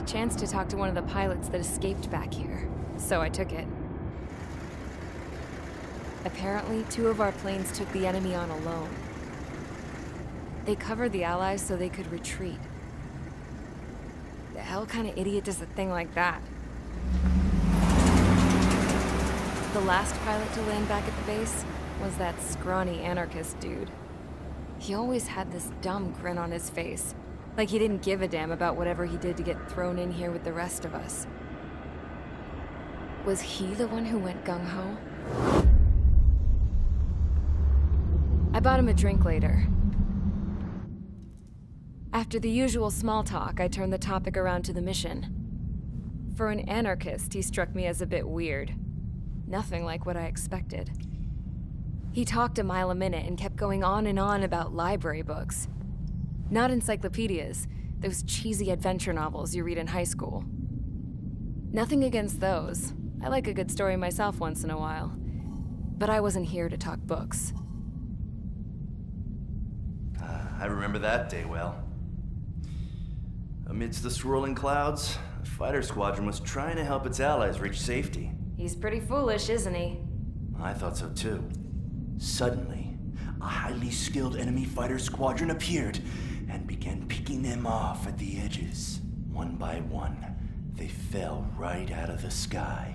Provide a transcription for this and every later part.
a chance to talk to one of the pilots that escaped back here, so I took it. Apparently, 2 of our planes took the enemy on alone. They covered the Allies so they could retreat. The hell kind of idiot does a thing like that? The last pilot to land back at the base was that scrawny anarchist dude. He always had this dumb grin on his face, like he didn't give a damn about whatever he did to get thrown in here with the rest of us. Was he the one who went gung-ho? I bought him a drink later. After the usual small talk, I turned the topic around to the mission. For an anarchist, he struck me as a bit weird. Nothing like what I expected. He talked a mile a minute and kept going on and on about library books. Not encyclopedias, those cheesy adventure novels you read in high school. Nothing against those. I like a good story myself once in a while. But I wasn't here to talk books. I remember that day well. Amidst the swirling clouds, a fighter squadron was trying to help its allies reach safety. He's pretty foolish, isn't he? I thought so too. Suddenly, a highly skilled enemy fighter squadron appeared and began picking them off at the edges. One by one, they fell right out of the sky.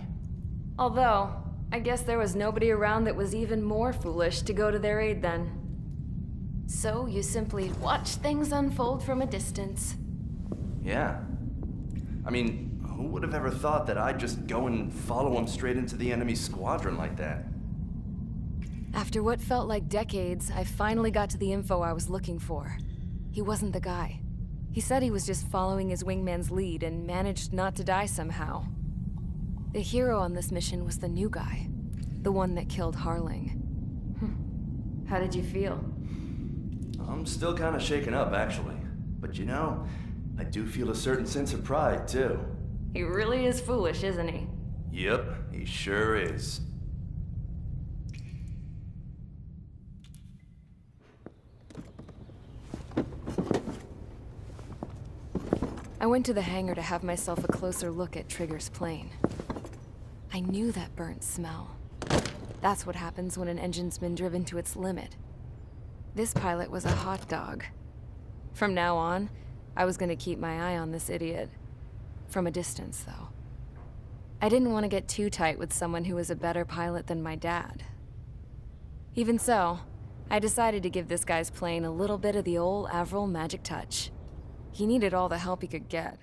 Although, I guess there was nobody around that was even more foolish to go to their aid then. So you simply watch things unfold from a distance. Yeah. I mean, who would have ever thought that I'd just go and follow him straight into the enemy squadron like that? After what felt like decades, I finally got to the info I was looking for. He wasn't the guy. He said he was just following his wingman's lead and managed not to die somehow. The hero on this mission was the new guy. The one that killed Harling. How did you feel? I'm still kind of shaken up, actually. But you know, I do feel a certain sense of pride, too. He really is foolish, isn't he? Yep, he sure is. I went to the hangar to have myself a closer look at Trigger's plane. I knew that burnt smell. That's what happens when an engine's been driven to its limit. This pilot was a hot dog. From now on, I was gonna keep my eye on this idiot. From a distance, though. I didn't want to get too tight with someone who was a better pilot than my dad. Even so, I decided to give this guy's plane a little bit of the old Avril magic touch. He needed all the help he could get.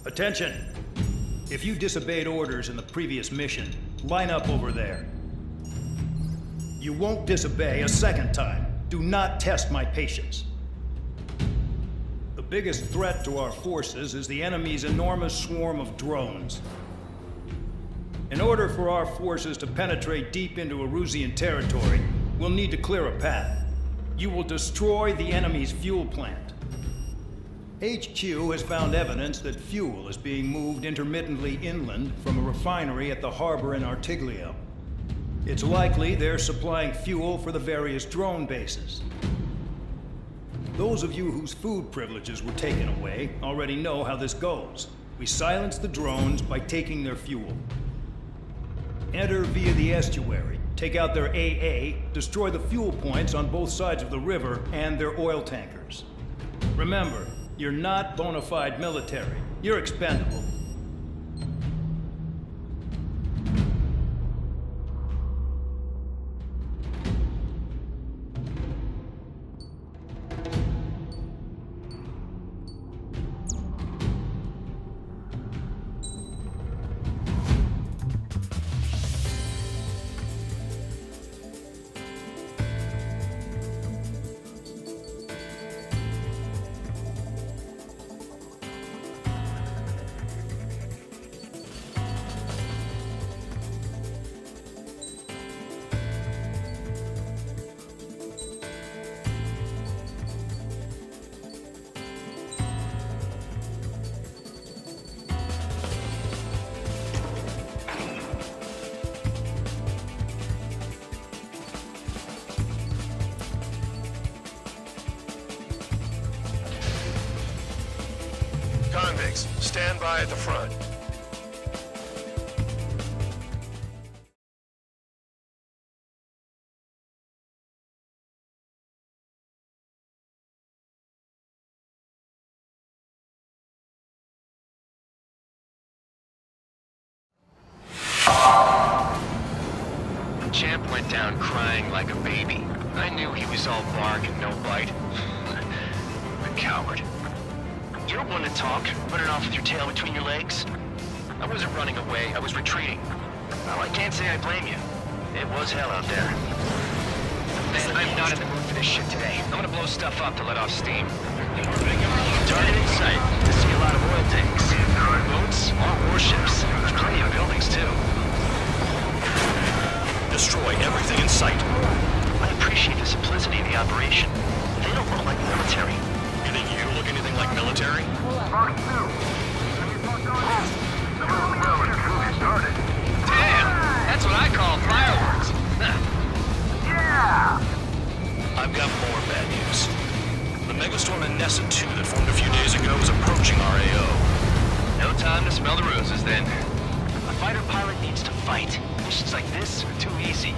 Attention! If you disobeyed orders in the previous mission, line up over there. You won't disobey a second time. Do not test my patience. The biggest threat to our forces is the enemy's enormous swarm of drones. In order for our forces to penetrate deep into Erusian territory, we'll need to clear a path. You will destroy the enemy's fuel plant. HQ has found evidence that fuel is being moved intermittently inland from a refinery at the harbor in Artiglio. It's likely they're supplying fuel for the various drone bases. Those of you whose food privileges were taken away already know how this goes. We silence the drones by taking their fuel. Enter via the estuary, take out their AA, destroy the fuel points on both sides of the river and their oil tankers. Remember, you're not bona fide military. You're expendable. Thanks. Stand by at the front. Champ went down crying like a baby. I knew he was all bark and no bite. A coward. You're one to talk, running off with your tail between your legs. I wasn't running away, I was retreating. Well, I can't say I blame you. It was hell out there. Man, I'm not in the mood for this shit today. I'm gonna blow stuff up to let off steam. Target in sight. I see a lot of oil tanks. Boats, all warships. There's plenty of buildings, too. Destroy everything in sight. I appreciate the simplicity of the operation. They don't look like military. You think you look anything like military? Damn! That's what I call fireworks. I've got more bad news. The megastorm in Nessa 2 that formed a few days ago is approaching our AO. No time to smell the roses, then. A fighter pilot needs to fight. Missions like this are too easy.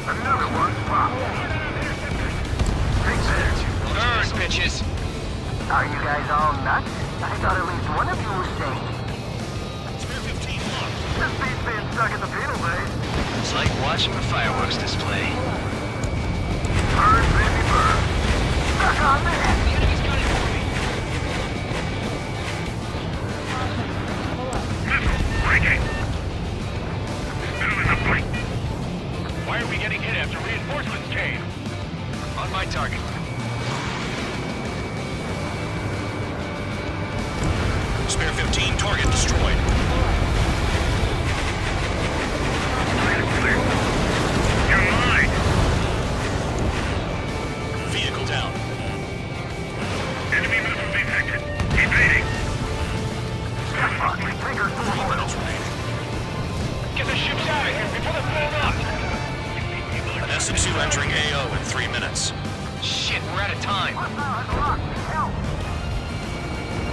Another one. Burn, bitches! Are you guys all nuts? I thought at least one of you was sane. Spare 15 locked. This beat's being stuck at the penal base. It's like watching a fireworks display. Burn, baby, burn. Stuck on that. The enemy's gunning for me. Why are we getting hit after reinforcements came? On my target. Spare 15, target destroyed. You're mine. Vehicle down. Enemy missile detected. Evading. Trigger's 3 minutes remaining. Get the ships out of here before they're blown up! An SM-2 entering AO in 3 minutes. Shit, we're out of time. Help!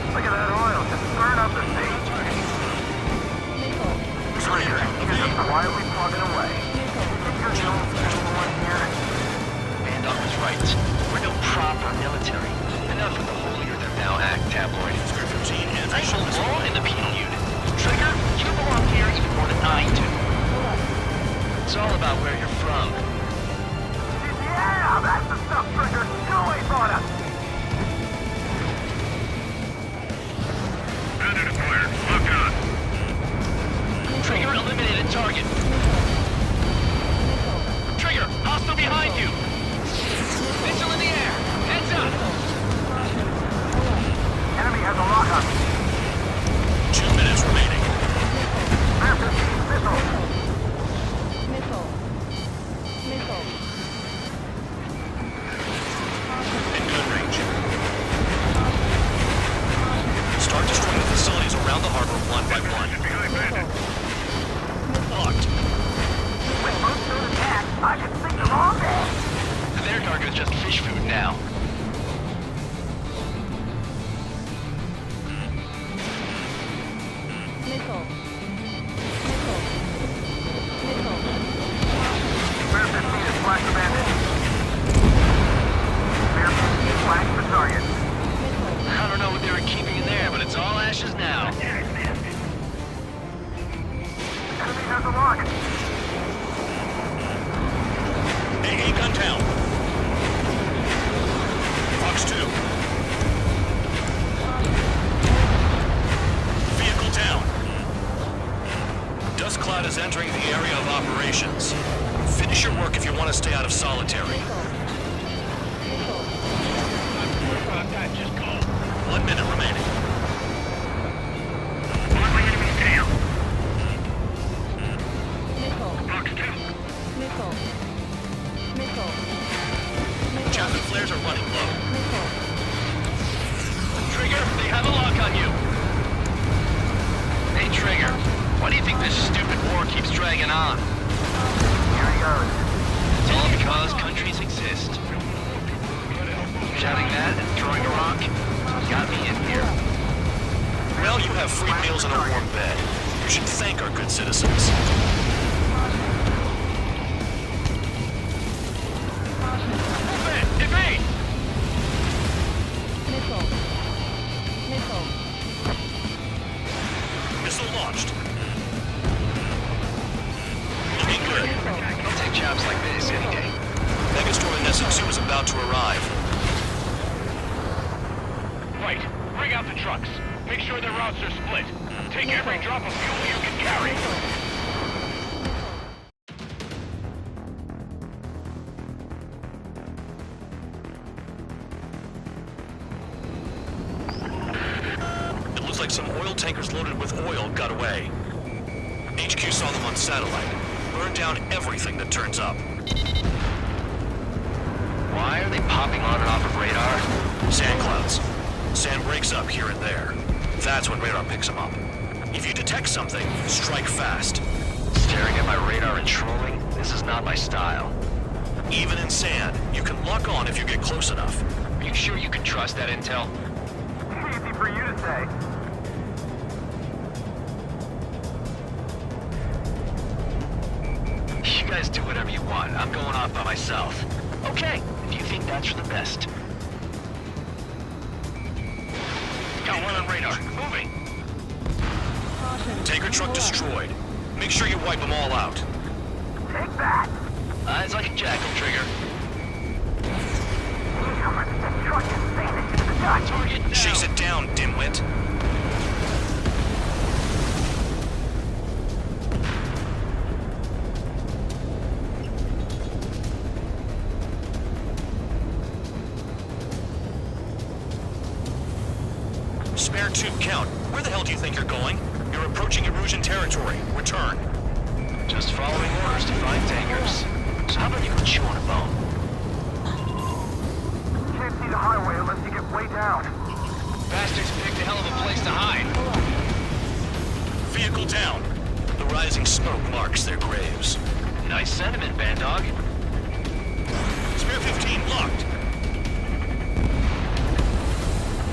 Look at that oil. Just burn up the sea. Trigger, you're just quietly plugging away. You're the only one here. Bandog was right. We're no proper military. Enough of the holier-than-thou act tabloid. Spare 15 and I belong in the penal unit. Trigger, you belong here even more than I do. It's all about where you're from. Yeah, that's the stuff, Trigger. You ain't brought us. Predator fire. Lock on. Trigger eliminated target. Trigger, hostile behind you. Missile in the air. Heads up. Enemy has a lock on. 2 minutes remaining. Massive missile. In gun range. Start destroying the facilities around the harbor one by one. Locked. With most of the attack, I can sing them all day. Their target is just fish food now. Spare 15 is flash the bandit. Spare 15 flash the target. I don't know what they were keeping in there, but it's all ashes now. Enemy has a lock. AA gun down. Fox 2. Vehicle down. Dust cloud is entering the area of operations. Finish your work if you want to stay out of solitary. 1 minute remaining. On my enemy's tail. Fox 2. Chaplain flares are running low. Trigger, they have a lock on you. Hey, Trigger, why do you think this stupid war keeps dragging on? Here he goes. It's all because countries exist. Shouting that and throwing a rock got me in here. to arrive. Right. Bring out the trucks. Make sure their routes are split. Take every drop of fuel you can carry. It looks like some oil tankers loaded with oil got away. HQ saw them on satellite. Burned down everything that turns up. Why are they popping on and off of radar? Sand clouds. Sand breaks up here and there. That's when radar picks them up. If you detect something, strike fast. Staring at my radar and trolling? This is not my style. Even in sand, you can lock on if you get close enough. Are you sure you can trust that intel? Easy for you to say. You guys do whatever you want. I'm going off by myself. Okay, if you think that's for the best. Got one on radar. Moving. Tanker truck destroyed. Make sure you wipe them all out. Take that! Eyes like a jackal, Trigger. Damn it, that truck is vanished into the dust. Target now. Chase it down, dimwit. Spare tube count. Where the hell do you think you're going? You're approaching Erusian territory. Return. Just following orders to find tankers. So how about you go chew on a bone? Can't see the highway unless you get way down. Bastards picked a hell of a place to hide. Vehicle down. The rising smoke marks their graves. Nice sentiment, Bandog. Spare 15 locked.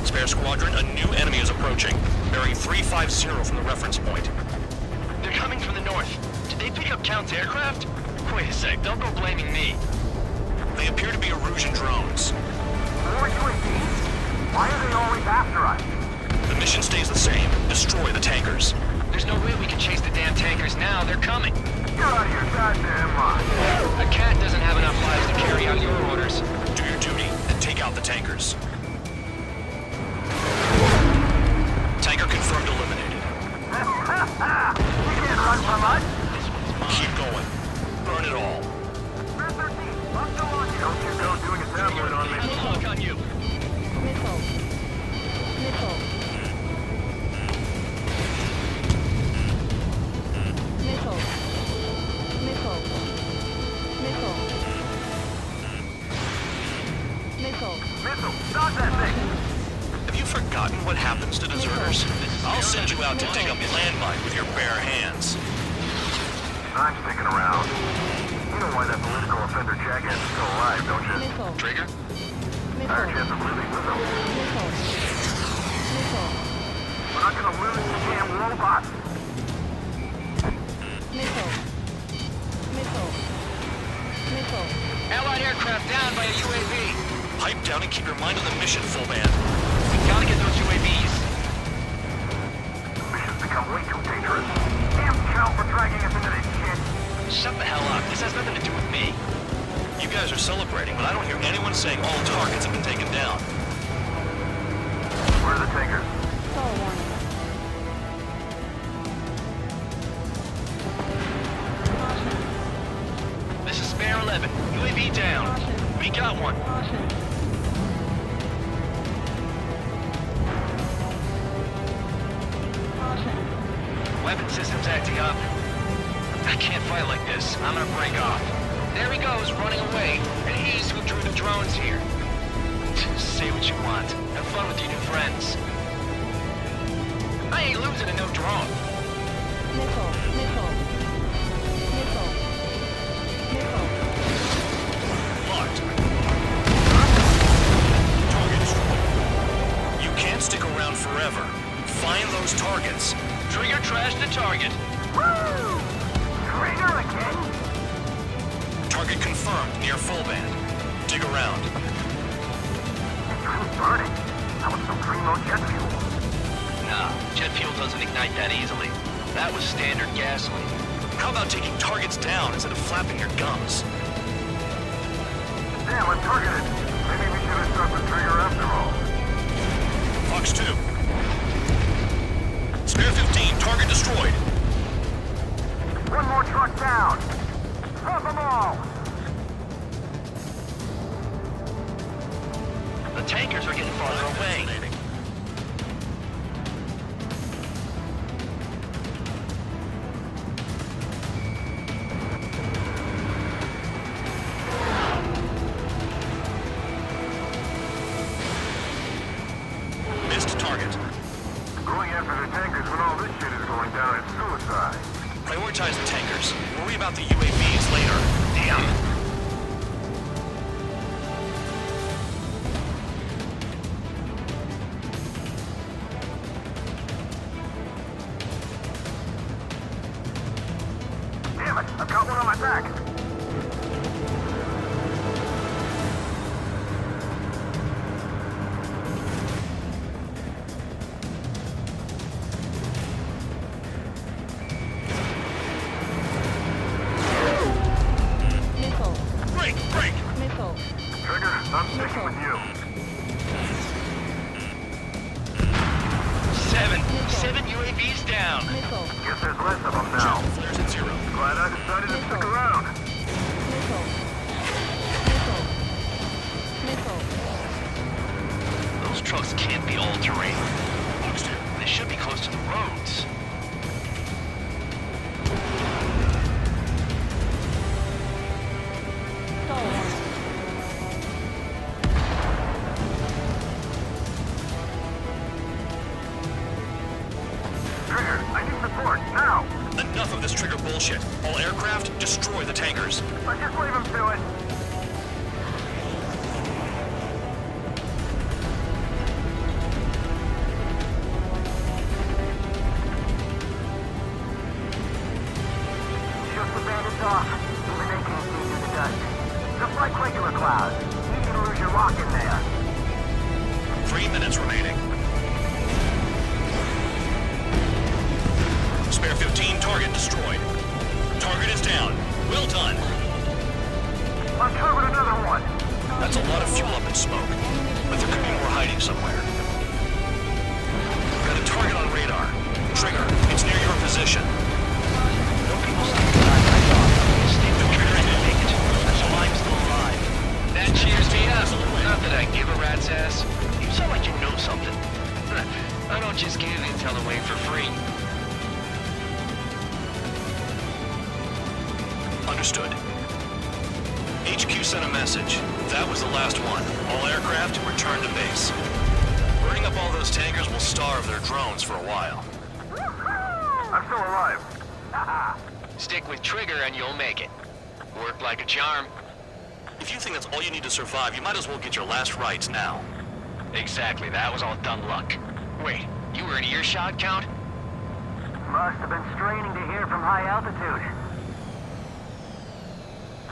Spare squadron, a new enemy is approaching. Bearing 350 from the reference point. They're coming from the north. Did they pick up Count's aircraft? Wait a sec, don't go blaming me. They appear to be Erusian drones. More UAVs? Why are they always after us? The mission stays the same. Destroy the tankers. There's no way we can chase the damn tankers now. They're coming. Get out of your goddamn mind. A cat doesn't have enough lives to carry out your orders. Do your duty and take out the tankers. Tanker confirmed eliminated. You can't run from us. Keep going. Burn it all. Spare 13, I'm still on you. Don't you go doing a tabloid on me. Look on you. Missile. Missile. Missile. Missile. Missile. Missile. Missile, stop that thing. Have you forgotten what happens to deserters? I'll send you out to dig up landmine with your bare hands. I'm sticking around. You know why that political offender jackass is still alive, don't you? Missile. Trigger? Higher Missile. chance of losing with him. Missile. Missile. We're not gonna lose the damn robot. Missile. Missile. Missile. Allied aircraft down by a UAV. Pipe down and keep your mind on the mission, full band. We gotta get those UAVs. Mission's become way too dangerous. Damn Cal for dragging us into this shit. Shut the hell up. This has nothing to do with me. You guys are celebrating, but I don't hear anyone saying all targets have been taken down. Where are the tankers? Fall warning. Caution. This is Spare 11. UAV down. We got one. Caution. Caution. Weapon system's acting up. I can't fight like this. I'm gonna break off. There he goes, running away. And he's who drew the drones here. Say what you want. Have fun with your new friends. I ain't losing to no drone. Missile. Missile. Missile. Missile. Locked. Target destroyed. You can't stick around forever. Find those targets. Trigger trashed the target. Woo! Trigger again? Target confirmed near full band. Dig around. It's burning. That was some primo jet fuel. Nah, jet fuel doesn't ignite that easily. That was standard gasoline. How about taking targets down instead of flapping your gums? Damn, I'm targeted. messed up with Trigger after all. Fox 2. Spare 15, target destroyed. One more truck down. Drop them all. The tankers are getting farther away. Missed target. Going after the tankers when all this shit is going down is suicide. Prioritize the tankers. Worry about the UAVs later. Damn. Damn it, I've got one on my back. Missile. Break! Break! Missile. Trigger, I'm sticking with you. Seven UAVs down. Missile. Guess there's less of them now. Flares at 0. Glad I decided to stick around. Missile. Missile. Missile. Those trucks can't be all-terrain. Fox 2. They should be close to the roads. Stall warning. Trigger, I need support, now! Enough of this Trigger bullshit. All aircraft, destroy the tankers. Let's just leave him to it. Just the bandits off. Even they can't see through the dust. Just like regular clouds. Easy to lose your lock in there. 3 minutes remaining. Spare 15, target destroyed. Target is down. Well done. Uncovered another one. That's a lot of fuel up in smoke. But there could be more hiding somewhere. Got a target on radar. Trigger, it's near your position. No people seem to die back off. Steve the trigger and make it. That's why I'm still alive. That cheers me up. Not that I give a rat's ass. You sound like you know something. I don't just give intel away for free. Understood. HQ sent a message. That was the last one. All aircraft, return to base. Burning up all those tankers will starve their drones for a while. I'm still alive. Stick with Trigger and you'll make it. Worked like a charm. If you think that's all you need to survive, you might as well get your last rites now. Exactly, that was all dumb luck. Wait, you were in earshot, Count? Must have been straining to hear from high altitude.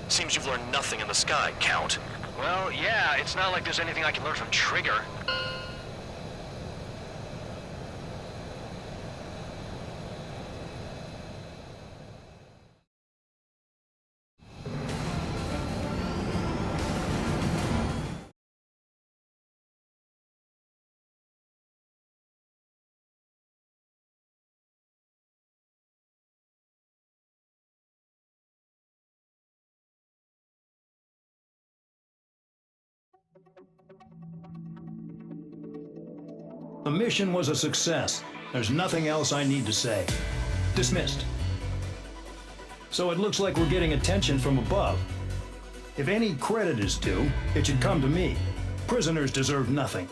Seems you've learned nothing in the sky, Count. Well, yeah, it's not like there's anything I can learn from Trigger. The mission was a success. There's nothing else I need to say. Dismissed. So it looks like we're getting attention from above. If any credit is due, it should come to me. Prisoners deserve nothing.